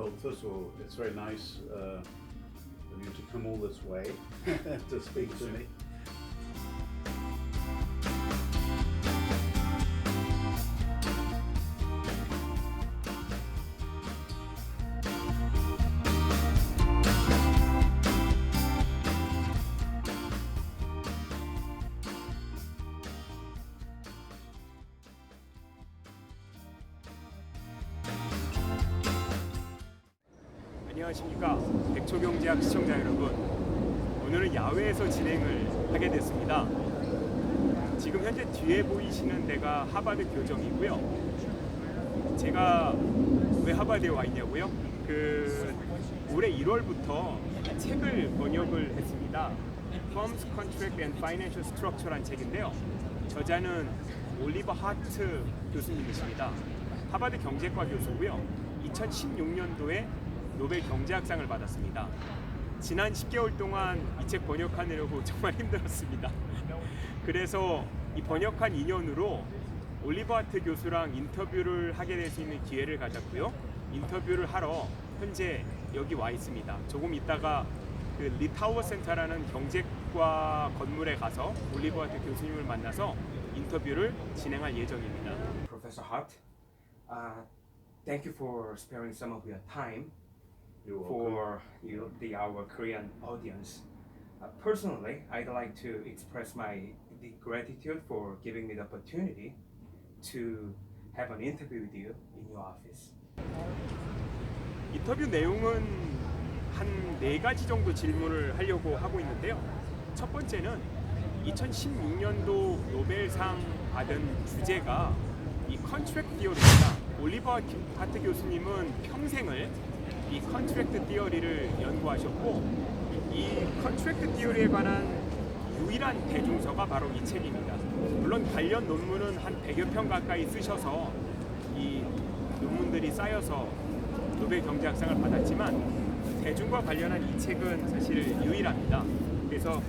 Well, first of all, it's very nice of you to come all this way to speak to me. 안녕하십니까 백초경제학 시청자 여러분. 오늘은 야외에서 진행을 하게 됐습니다. 지금 현재 뒤에 보이시는 데가 하버드 교정이고요. 제가 왜 하버드에 와 있냐고요? 올해 1월부터 책을 번역을 했습니다. Firms, Contract and Financial Structure란 책인데요. 저자는 올리버 하트 교수님이십니다. 하버드 경제과 교수고요. 2016년도에 노벨 경제학상을 받았습니다. 지난 10개월 동안 이 책 번역하느라고 정말 힘들었습니다. 그래서 이 번역한 인연으로 올리버 하트 교수랑 인터뷰를 하게 될 수 있는 기회를 가졌고요. 인터뷰를 하러 현재 여기 와 있습니다. 조금 있다가 리타워 센터라는 경제과 건물에 가서 올리버 하트 교수님을 만나서 인터뷰를 진행할 예정입니다. Professor Hart, thank you for sparing some of your time for our Korean audience. Personally, I'd like to express my gratitude for giving me the opportunity to have an interview with you in your office. 인터뷰 내용은 한 4가지 정도 질문을 하려고 하고 있는데요. 첫 번째는 2016년도 노벨상 받은 주제가 이 컨트랙트 디어리입니다. 올리버 하트 교수님은 평생을 이 컨트랙트 디어리를 연구하셨고, 이 컨트랙트 디어리에 관한 유일한 대중서가 바로 이 책입니다. 물론 관련 논문은 한 100여 편 가까이 쓰셔서 이 논문들이 쌓여서 노벨 경제학상을 받았지만 대중과 관련한 이 책은 사실 유일합니다. 그래서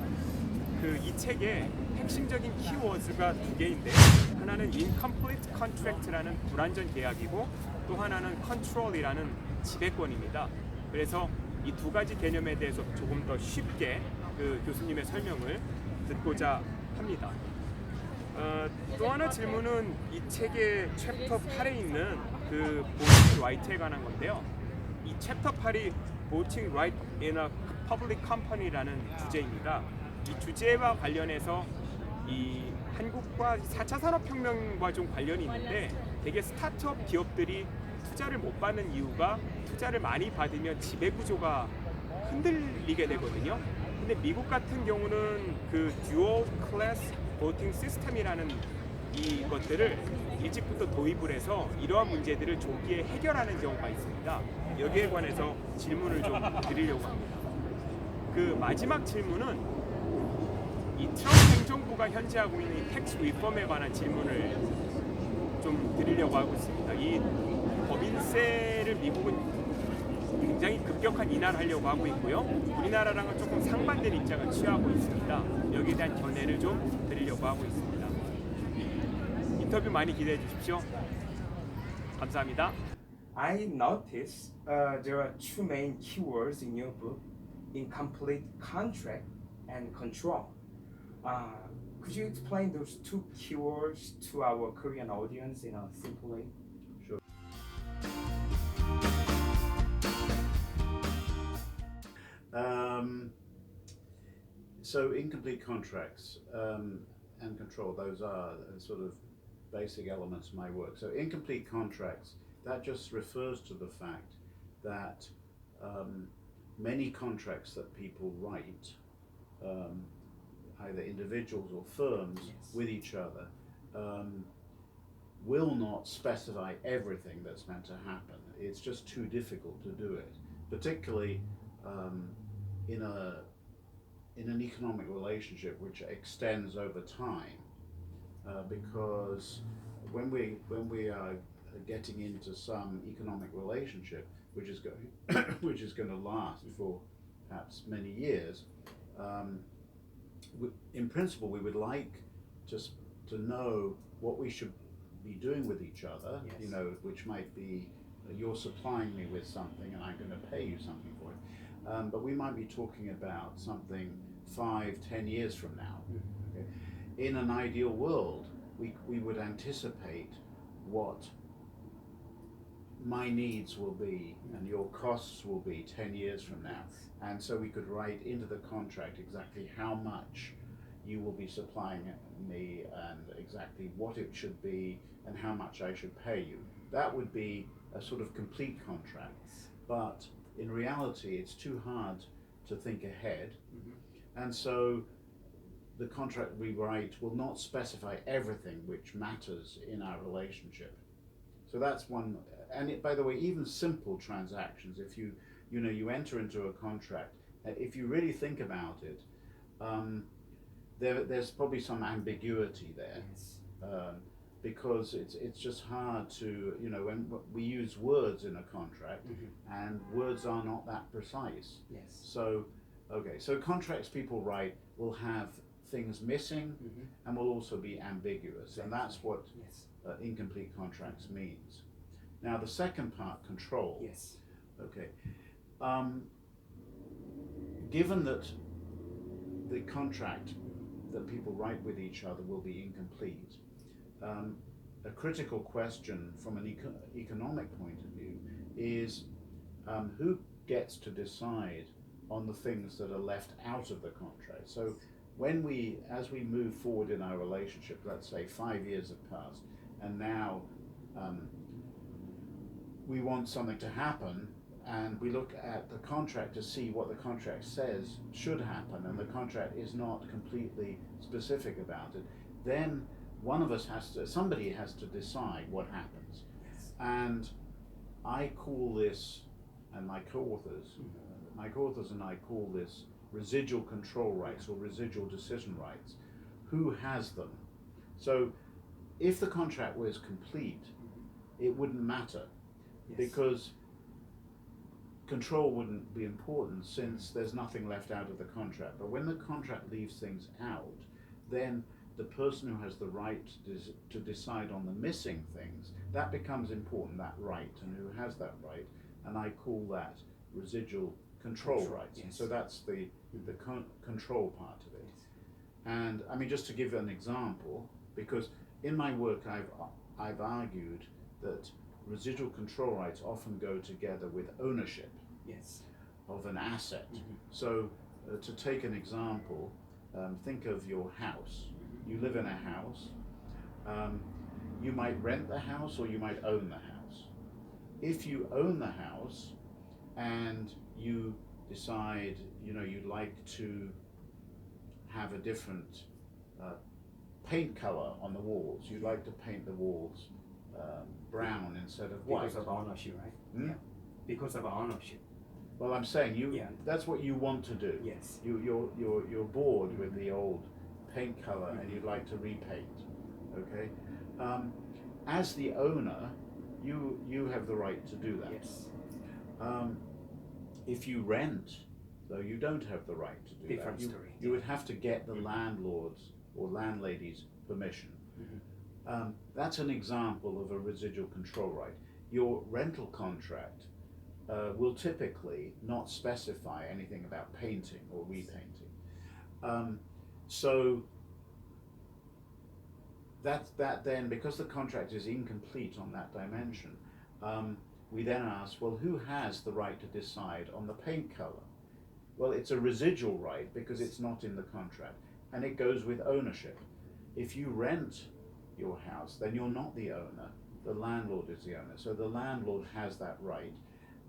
이 책의 핵심적인 키워드가 2개인데, 하나는 incomplete contract라는 불완전 계약이고, 또 하나는 control이라는 지배권입니다. 그래서 이 2가지 개념에 대해서 조금 더 쉽게 교수님의 설명을 듣고자 합니다. 또 하나 질문은 이 책의 챕터 8에 있는 voting right에 관한 건데요. 이 챕터 8이 voting right in a public company라는 주제입니다. 이 주제와 관련해서 이 한국과 4차 산업혁명과 좀 관련이 있는데, 되게 스타트업 기업들이 투자를 못 받는 이유가 투자를 많이 받으면 지배구조가 흔들리게 되거든요. 근데 미국 같은 경우는 듀얼 클래스 보팅 시스템이라는 이것들을 일찍부터 도입을 해서 이러한 문제들을 조기에 해결하는 경우가 있습니다. 여기에 관해서 질문을 좀 드리려고 합니다. 마지막 질문은 이 트럼프 행정부가 현재 하고 있는 이 텍스 리폼에 관한 질문을 좀 드리려고 하고 있습니다. 이 법인세를 미국은 굉장히 급격한 인하를 하려고 하고 있고요. 우리나라랑은 조금 상반된 입장을 취하고 있습니다. 여기에 대한 견해를 좀 드리려고 하고 있습니다. 인터뷰 많이 기대해 주십시오. 감사합니다. I noticed there are 2 main keywords in your book: incomplete contract and control. Could you explain those 2 keywords to our Korean audience in a simple way? Sure. So incomplete contracts and control, those are sort of basic elements of my work. So incomplete contracts, that just refers to the fact that many contracts that people write, either individuals or firms, Yes. with each other, will not specify everything that's meant to happen. It's just too difficult to do it, particularly in an economic relationship which extends over time, because when we are getting into some economic relationship which is going to last for perhaps many years, in principle we would like just to know what we should be doing with each other, Yes. you know, which might be you're supplying me with something and I'm going to pay you something for it. But we might be talking about something 5-10 years from now. Okay? In an ideal world, we would anticipate what my needs will be and your costs will be 10 years from now. And so we could write into the contract exactly how much you will be supplying me and exactly what it should be and how much I should pay you. That would be a sort of complete contract. But in reality, it's too hard to think ahead. And so the contract we write will not specify everything which matters in our relationship. So that's one. And it, by the way, even simple transactions, if you enter into a contract, if you really think about it, there's probably some ambiguity there. Because it's just hard to, when we use words in a contract, and words are not that precise. So, okay, so contracts people write will have things missing and will also be ambiguous, and that's what incomplete contracts means. Now the second part, control. Okay. Given that the contract that people write with each other will be incomplete, a critical question from an economic point of view is who gets to decide on the things that are left out of the contract. So as we move forward in our relationship, let's say 5 years have passed, and now we want something to happen, and we look at the contract to see what the contract says should happen, and the contract is not completely specific about it, then somebody has to decide what happens. And I call this, and my co-authors and I call this residual control rights or residual decision rights. Who has them? So if the contract was complete, it wouldn't matter, because control wouldn't be important since there's nothing left out of the contract. But when the contract leaves things out, then the person who has the right to decide on the missing things, that becomes important, that right, and who has that right, and I call that residual control rights. And so that's the control part of it. And I mean, just to give an example, because in my work I've argued that residual control rights often go together with ownership of an asset. So to take an example, think of your house. You live in a house. You might rent the house or you might own the house. If you own the house and you decide you'd like to have a different paint color on the walls, you'd like to paint the walls brown instead of white. Because of ownership, right? Yeah. Because of ownership. Well, I'm saying that's what you want to do. You're bored with the old paint color and you'd like to repaint. Okay. As the owner, you have the right to do that. If you rent, though, you don't have the right to do that. You would have to get the landlord's or landlady's permission. That's an example of a residual control right. Your rental contract will typically not specify anything about painting or repainting. So that then, because the contract is incomplete on that dimension, we then ask, well, who has the right to decide on the paint color? Well, it's a residual right because it's not in the contract, and it goes with ownership. If you rent your house, then you're not the owner, the landlord is the owner. So the landlord has that right,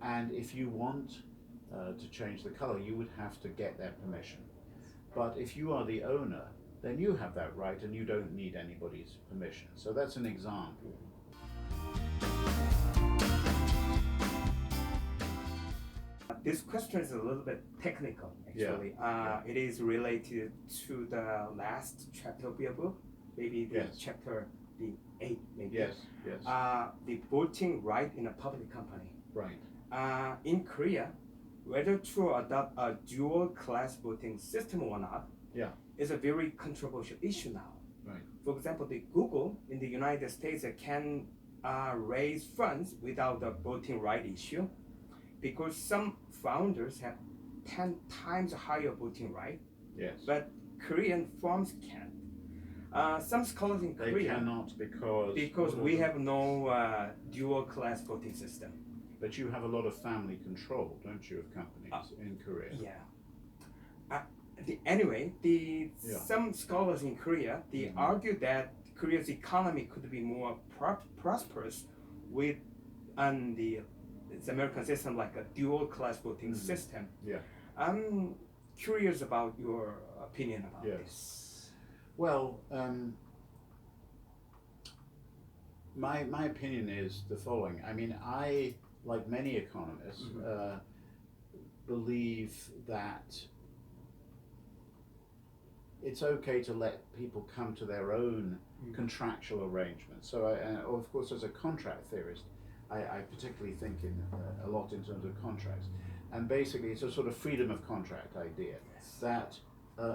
and if you want to change the color, you would have to get their permission. But if you are the owner, then you have that right and you don't need anybody's permission. So that's an example. This question is a little bit technical, actually. It is related to the last chapter of your book, maybe the chapter 8, maybe. Yes. The voting right in a public company. Right. In Korea, whether to adopt a dual class voting system or not is a very controversial issue now. Right. For example, the Google in the United States can raise funds without the voting right issue, because some founders have 10 times higher voting right, Yes. but Korean firms can't. Some scholars in They Korea cannot because we have no dual class voting system. But you have a lot of family control, don't you, of companies in Korea? Yeah. Some scholars in Korea argue that Korea's economy could be more prosperous with the American system, like a dual class voting system. Yeah. I'm curious about your opinion about this. Well, my opinion is the following. I mean, I, like many economists, believe that it's okay to let people come to their own contractual arrangements. So, of course, as a contract theorist, I particularly think a lot in terms of contracts. And basically, it's a sort of freedom of contract idea that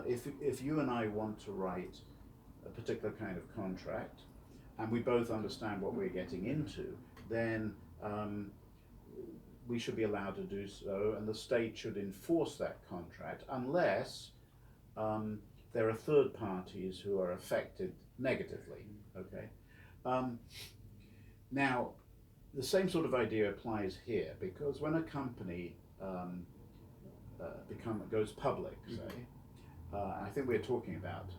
if you and I want to write a particular kind of contract, and we both understand what we're getting into, then we should be allowed to do so, and the state should enforce that contract unless there are third parties who are affected negatively. Okay. Now, the same sort of idea applies here, because when a company goes public, say, I think we're talking about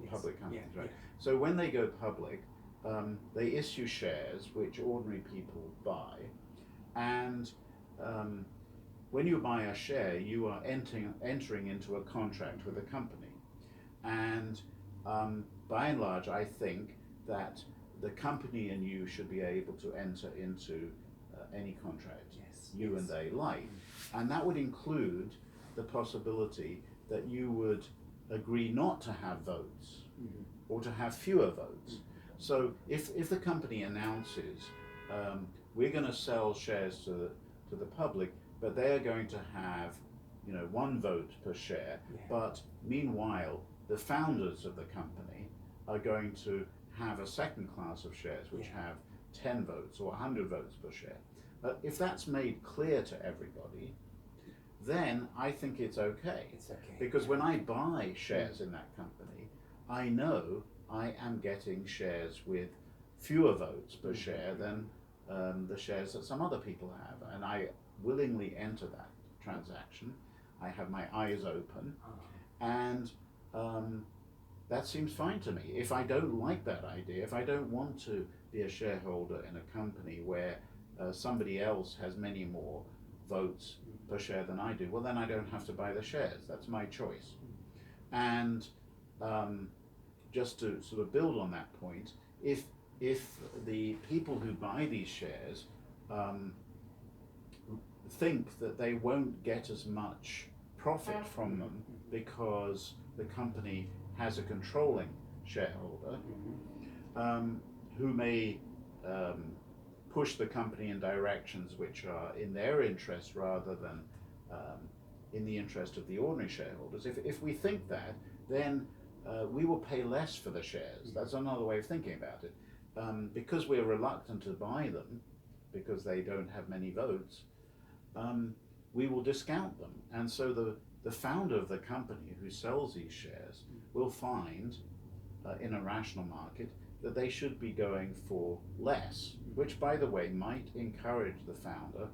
public companies, right? Yeah. So when they go public, they issue shares which ordinary people buy, and when you buy a share, you are entering into a contract with a company, and by and large, I think that the company and you should be able to enter into any contract you and they like, and that would include the possibility that you would agree not to have votes or to have fewer votes. So if the company announces we're going to sell shares to the public, but they are going to have 1 vote per share, but meanwhile the founders of the company are going to have a second class of shares which have 10 votes or 100 votes per share. If that's made clear to everybody, then I think it's okay. Because when I buy shares in that company, I know I am getting shares with fewer votes per share than the shares that some other people have, and I willingly enter that transaction. I have my eyes open, and that seems fine to me. If I don't like that idea, if I don't want to be a shareholder in a company where somebody else has many more votes per share than I do, well, then I don't have to buy the shares. That's my choice. And just to sort of build on that point, if the people who buy these shares think that they won't get as much profit from them because the company has a controlling shareholder who may push the company in directions which are in their interest rather than in the interest of the ordinary shareholders. If we think that, then we will pay less for the shares. That's another way of thinking about it. Because we're reluctant to buy them, because they don't have many votes, we will discount them. And so the founder of the company who sells these shares will find in a rational market that they should be going for less, which, by the way, might encourage the founder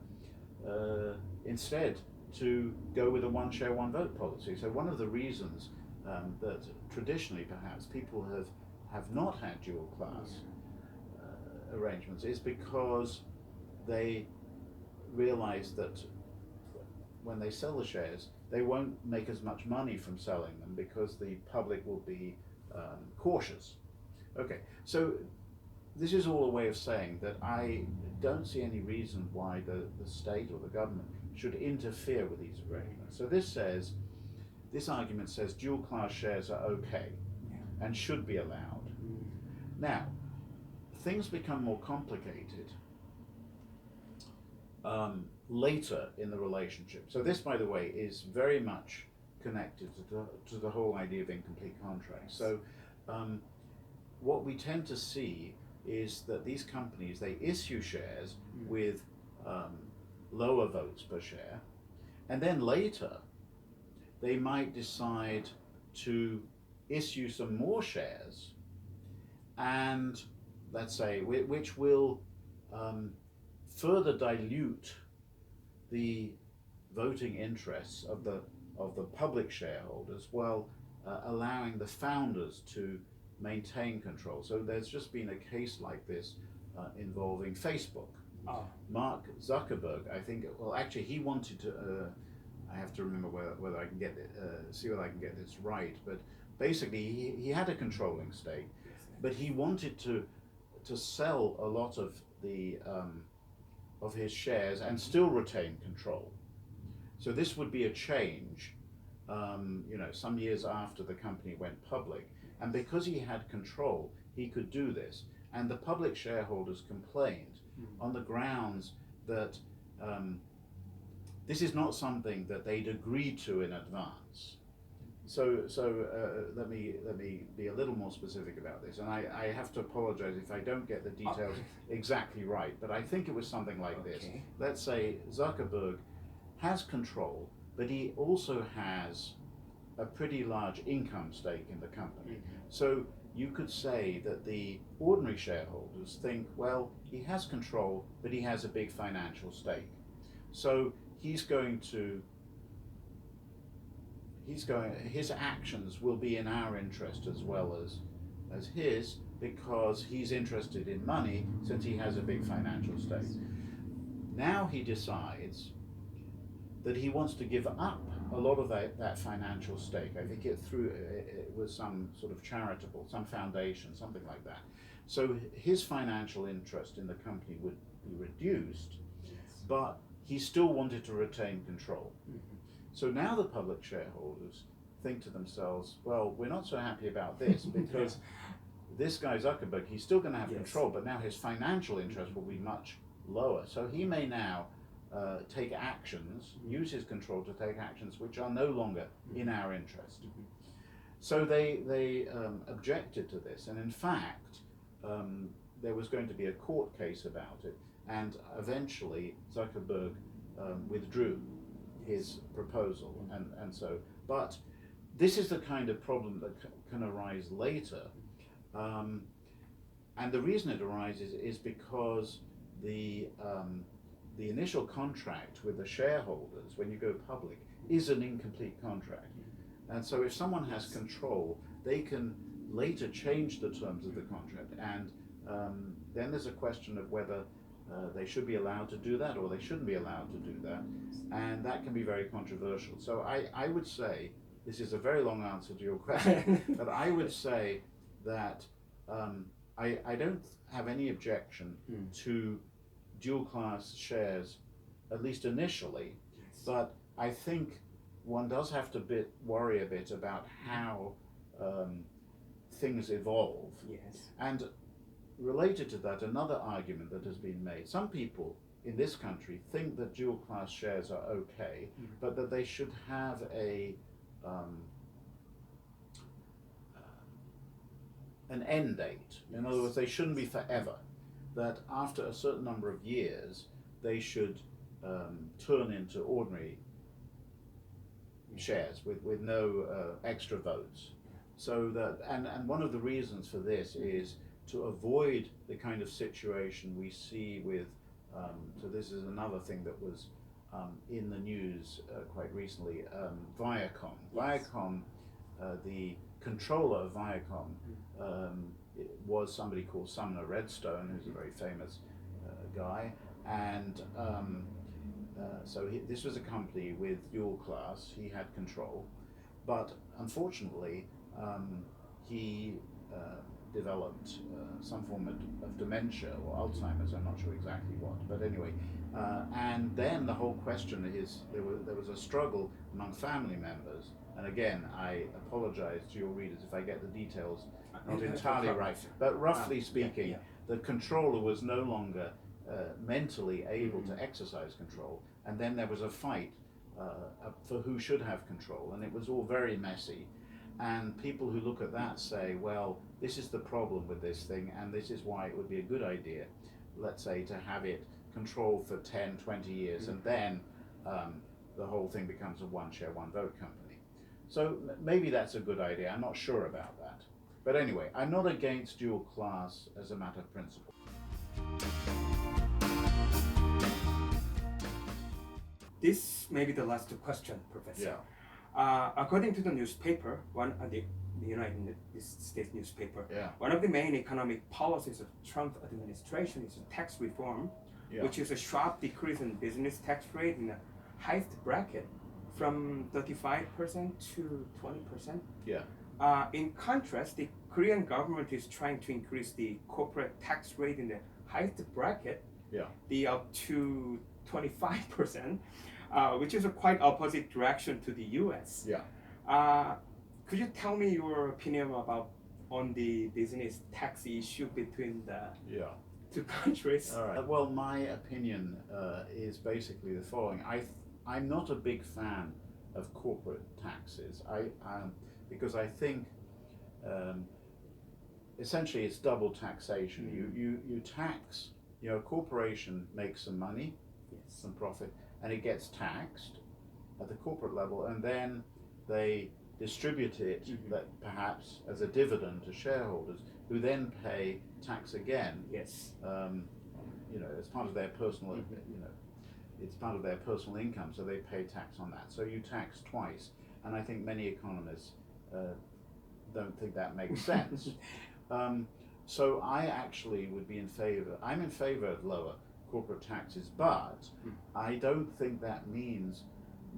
instead to go with a 1 share, 1 vote policy. So one of the reasons that traditionally perhaps people have not had dual class arrangements is because they realize that when they sell the shares, they won't make as much money from selling them because the public will be cautious. Okay, so this is all a way of saying that I don't see any reason why the state or the government should interfere with these arrangements. So this argument says dual class shares are okay and should be allowed. Now, things become more complicated later in the relationship. So this, by the way, is very much connected to the whole idea of incomplete contracts. So what we tend to see is that these companies, they issue shares with lower votes per share, and then later they might decide to issue some more shares, and let's say which will further dilute the voting interests of the public shareholders, while allowing the founders to maintain control. So there's just been a case like this involving Facebook. Mark Zuckerberg, I think, well, actually he wanted to, I have to remember whether I can get it, see whether I can get this right, but basically he had a controlling stake, but he wanted to sell a lot of the of his shares and still retain control. So this would be a change, you know, some years after the company went public, and because he had control, he could do this. And the public shareholders complained on the grounds that this is not something that they'd agreed to in advance. So let me be a little more specific about this, and I have to apologize if I don't get the details exactly right, but I think it was something like this. Let's say Zuckerberg has control, but he also has a pretty large income stake in the company. So you could say that the ordinary shareholders think, well, he has control, but he has a big financial stake. So his actions will be in our interest as well as his, because he's interested in money since he has a big financial stake. Now he decides that he wants to give up a lot of that financial stake. I think it was some sort of charitable, some foundation, something like that. So his financial interest in the company would be reduced, but he still wanted to retain control. So now the public shareholders think to themselves, well, we're not so happy about this, because this guy Zuckerberg, he's still going to have control, but now his financial interest will be much lower. So he may now take actions, use his control to take actions which are no longer in our interest. So they objected to this, and in fact there was going to be a court case about it, and eventually Zuckerberg withdrew his proposal, and so, but this is the kind of problem that can arise later, and the reason it arises is because the initial contract with the shareholders, when you go public, is an incomplete contract. And so if someone has control, they can later change the terms of the contract, and then there's a question of whether they should be allowed to do that or they shouldn't be allowed to do that, and that can be very controversial. So I would say, this is a very long answer to your question, but I would say that I don't have any objection to dual class shares, at least initially, but I think one does have to worry a bit about how things evolve. And related to that, another argument that has been made, some people in this country think that dual class shares are okay, but that they should have an end date. In other words, they shouldn't be forever. That after a certain number of years, they should turn into ordinary shares with no extra votes. So that, and one of the reasons for this is to avoid the kind of situation we see with, so this is another thing that was in the news quite recently, Viacom. Viacom, the controller of Viacom, it was somebody called Sumner Redstone, who's a very famous guy, and so this was a company with dual class. He had control, but unfortunately he developed some form of dementia or Alzheimer's, I'm not sure exactly what, but anyway, and then the whole question is, there was a struggle among family members, and again, I apologize to your readers if I get the details not entirely right, but roughly speaking, the controller was no longer mentally able to exercise control, and then there was a fight for who should have control, and it was all very messy. And people who look at that say, well, this is the problem with this thing, and this is why it would be a good idea, let's say, to have it controlled for 10, 20 years, and then the whole thing becomes a one share, one vote company. So maybe that's a good idea. I'm not sure about that. But anyway, I'm not against dual class as a matter of principle. This may be the last question, Professor. According to the newspaper, the United States newspaper, one of the main economic policies of Trump administration is tax reform, which is a sharp decrease in business tax rate in the highest bracket from 35% to 20%. In contrast, the Korean government is trying to increase the corporate tax rate in the highest bracket, up to 25%, which is a quite opposite direction to the U.S. Could you tell me your opinion on the business tax issue between the two countries? All right. Well, my opinion is basically the following. I'm not a big fan of corporate taxes. Because I think essentially it's double taxation. You tax. A corporation makes some money, some profit, and it gets taxed at the corporate level, and then they distribute it perhaps as a dividend to shareholders, who then pay tax again. As part of their personal, it's part of their personal income, so they pay tax on that. So you tax twice, and I think many economists don't think that makes sense. So I actually would be in favor. I'm in favor of lower corporate taxes, but I don't think that means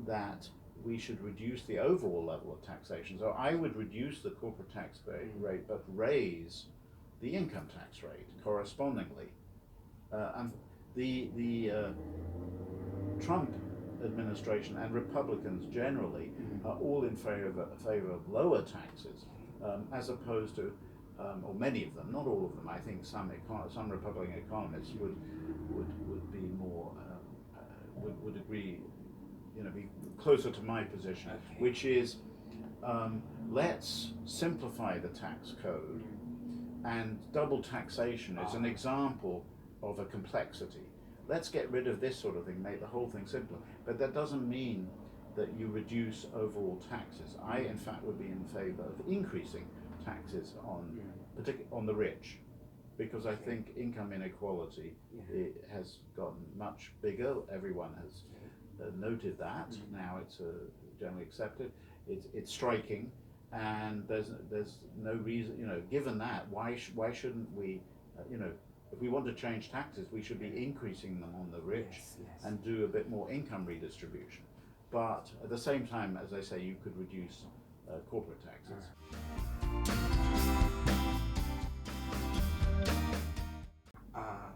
that we should reduce the overall level of taxation. So I would reduce the corporate tax rate, but raise the income tax rate correspondingly. And the Trump administration and Republicans generally are all in favor of lower taxes, as opposed to, or many of them, not all of them. I think some Republican economists would be more would agree, be closer to my position, which is let's simplify the tax code, and double taxation is an example of a complexity. Let's get rid of this sort of thing, make the whole thing simpler. But that doesn't mean that you reduce overall taxes. I, in fact, would be in favor of increasing taxes on the rich, because I think income inequality has gotten much bigger. Everyone has noted that. Now it's generally accepted. It's striking, and there's no reason. Given that, why shouldn't we? If we want to change taxes, we should be increasing them on the rich and do a bit more income redistribution. But at the same time, as I say, you could reduce corporate taxes.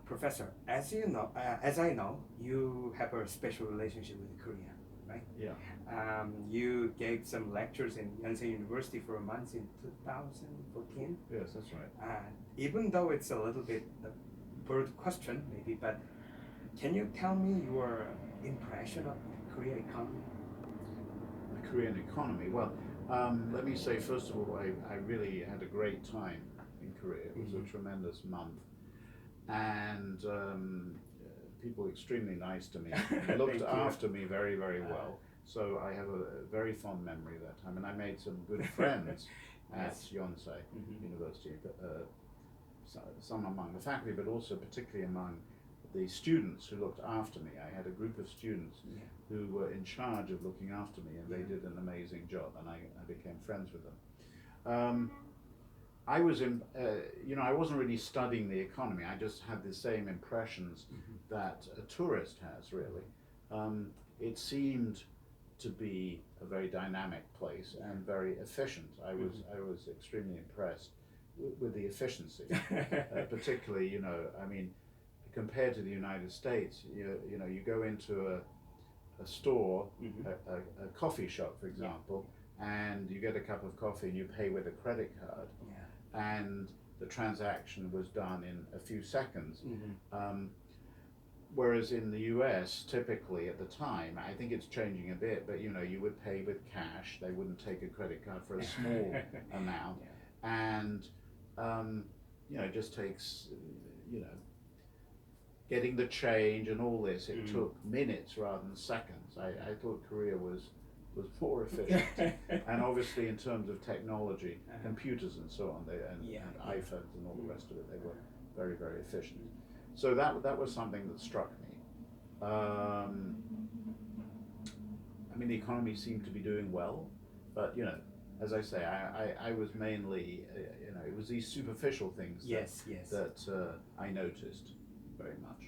Professor, as I know, you have a special relationship with Korea, right? You gave some lectures in Yonsei University for a month in 2014. Yes, that's right. Even though it's a little bit a broad question, maybe, but can you tell me your impression of the Korean economy? The Korean economy? Well, let me say, first of all, I really had a great time in Korea. It was a tremendous month. And people were extremely nice to me. They looked after me very, very well. So I have a very fond memory of that time. And I made some good friends at Yonsei University, some among the faculty, but also particularly among the students who looked after me. I had a group of students who were in charge of looking after me, and they did an amazing job, and I became friends with them. I was I wasn't really studying the economy. I just had the same impressions that a tourist has, really. It seemed to be a very dynamic place and very efficient. I was extremely impressed with the efficiency, particularly, compared to the United States. You go into a store, a coffee shop, for example, and you get a cup of coffee and you pay with a credit card. And the transaction was done in a few seconds. Whereas in the US, typically at the time, I think it's changing a bit, but you know, you would pay with cash. They wouldn't take a credit card for a small amount, and you know, it just takes you know, getting the change and all this. It took minutes rather than seconds. I thought Korea was more efficient, and obviously in terms of technology, computers and so on, and iPhones and all the rest of it, they were very, very efficient. So that was something that struck me. I mean, the economy seemed to be doing well, but you know, as I say, I was mainly, you know, it was these superficial things that I noticed very much.